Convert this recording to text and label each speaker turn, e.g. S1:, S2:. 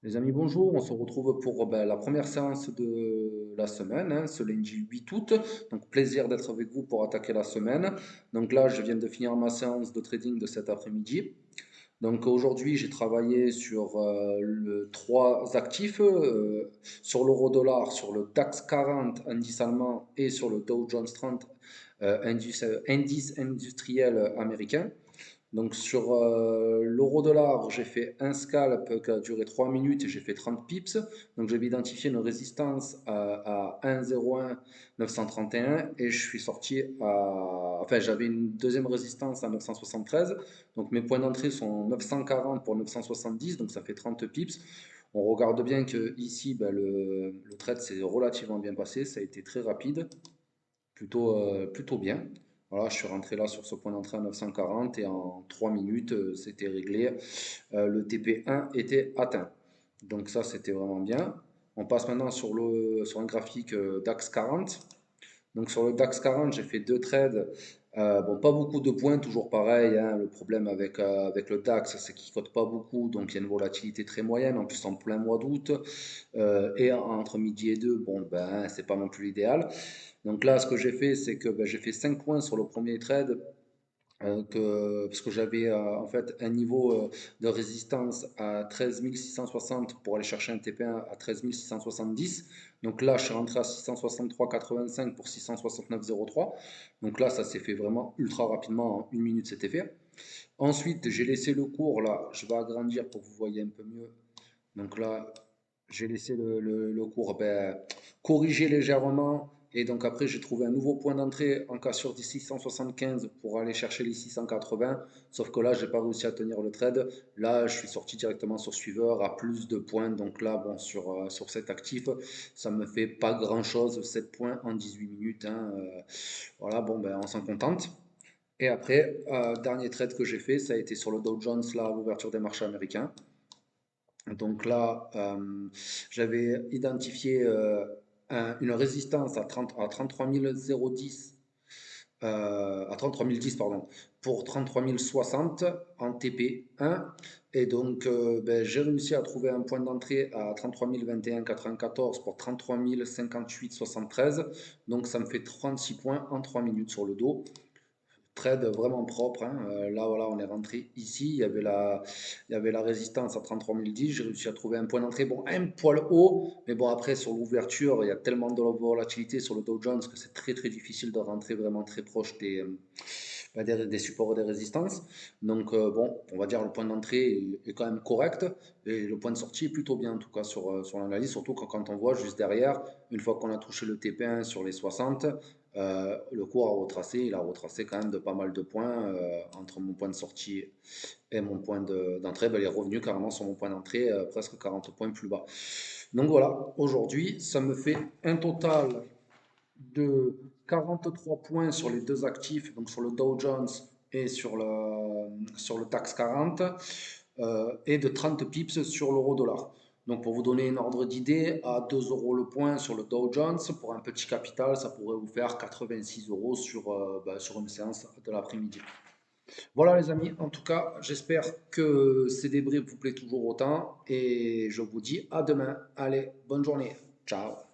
S1: Les amis, bonjour. On se retrouve pour la première séance de la semaine, ce lundi 8 août. Donc, plaisir d'être avec vous pour attaquer la semaine. Donc là, je viens de finir ma séance de trading de cet après-midi. Donc aujourd'hui, j'ai travaillé sur trois actifs, sur l'euro-dollar, sur le DAX 40 indice allemand et sur le Dow Jones 30 indice industriel américain. Donc sur l'euro-dollar, j'ai fait un scalp qui a duré 3 minutes et j'ai fait 30 pips. Donc j'avais identifié une résistance à 1,01 931 et je suis sorti à... Enfin, j'avais une deuxième résistance à 973. Donc mes points d'entrée sont 940 pour 970, donc ça fait 30 pips. On regarde bien que ici, le trade s'est relativement bien passé, ça a été très rapide plutôt bien. Voilà, je suis rentré là sur ce point d'entrée à 940 et en 3 minutes, c'était réglé. Le TP1 était atteint. Donc ça, c'était vraiment bien. On passe maintenant sur un graphique DAX 40. Donc sur le DAX 40, j'ai fait deux trades. Bon, pas beaucoup de points, toujours pareil, hein. Le problème avec le DAX, c'est qu'il ne cote pas beaucoup, donc il y a une volatilité très moyenne, en plus en plein mois d'août. Et entre midi et deux, bon, ben, c'est pas non plus l'idéal. Donc là, ce que j'ai fait, c'est que ben, j'ai fait 5 points sur le premier trade, parce que j'avais en fait un niveau de résistance à 13 660 pour aller chercher un TP1 à 13 670. Donc là, je suis rentré à 663,85 pour 669,03. Donc là, ça s'est fait vraiment ultra rapidement, en une minute, c'était fait. Ensuite, j'ai laissé le cours, là, je vais agrandir pour que vous voyez un peu mieux. Donc là, j'ai laissé le cours corriger légèrement. Et donc après, j'ai trouvé un nouveau point d'entrée en cassure des 675 pour aller chercher les 680. Sauf que là, j'ai pas réussi à tenir le trade. Là, je suis sorti directement sur suiveur à plus de points. Donc là, bon, sur cet actif, ça me fait pas grand-chose. 7 points en 18 minutes, hein. Voilà, bon, ben, on s'en contente. Et après, dernier trade que j'ai fait, ça a été sur le Dow Jones, là, à l'ouverture des marchés américains. Donc là, j'avais identifié une résistance à 33 010, à 33 010, pardon, pour 33 060 en TP1. Et donc, ben, j'ai réussi à trouver un point d'entrée à 33 021,94 pour 33 058,73. Donc, ça me fait 36 points en 3 minutes sur le dos. Trade vraiment propre, hein. Là, voilà, on est rentré ici. Il y avait la résistance à 33 010. J'ai réussi à trouver un point d'entrée, bon, un poil haut. Mais bon, après, sur l'ouverture, il y a tellement de volatilité sur le Dow Jones que c'est très, très difficile de rentrer vraiment très proche des supports et des résistances. Donc, bon, on va dire le point d'entrée est quand même correct. Et le point de sortie est plutôt bien, en tout cas, sur l'analyse. Surtout quand on voit juste derrière, une fois qu'on a touché le TP1 sur les 60, le cours a retracé, il a retracé quand même de pas mal de points entre mon point de sortie et mon point d'entrée. Ben, il est revenu carrément sur mon point d'entrée, presque 40 points plus bas. Donc voilà, aujourd'hui, ça me fait un total de 43 points sur les deux actifs, donc sur le Dow Jones et sur le DAX 40, et de 30 pips sur l'euro-dollar. Donc pour vous donner un ordre d'idée, à 2 euros le point sur le Dow Jones, pour un petit capital, ça pourrait vous faire 86 euros sur une séance de l'après-midi. Voilà les amis, en tout cas, j'espère que ces débriefs vous plaît toujours autant et je vous dis à demain. Allez, bonne journée. Ciao.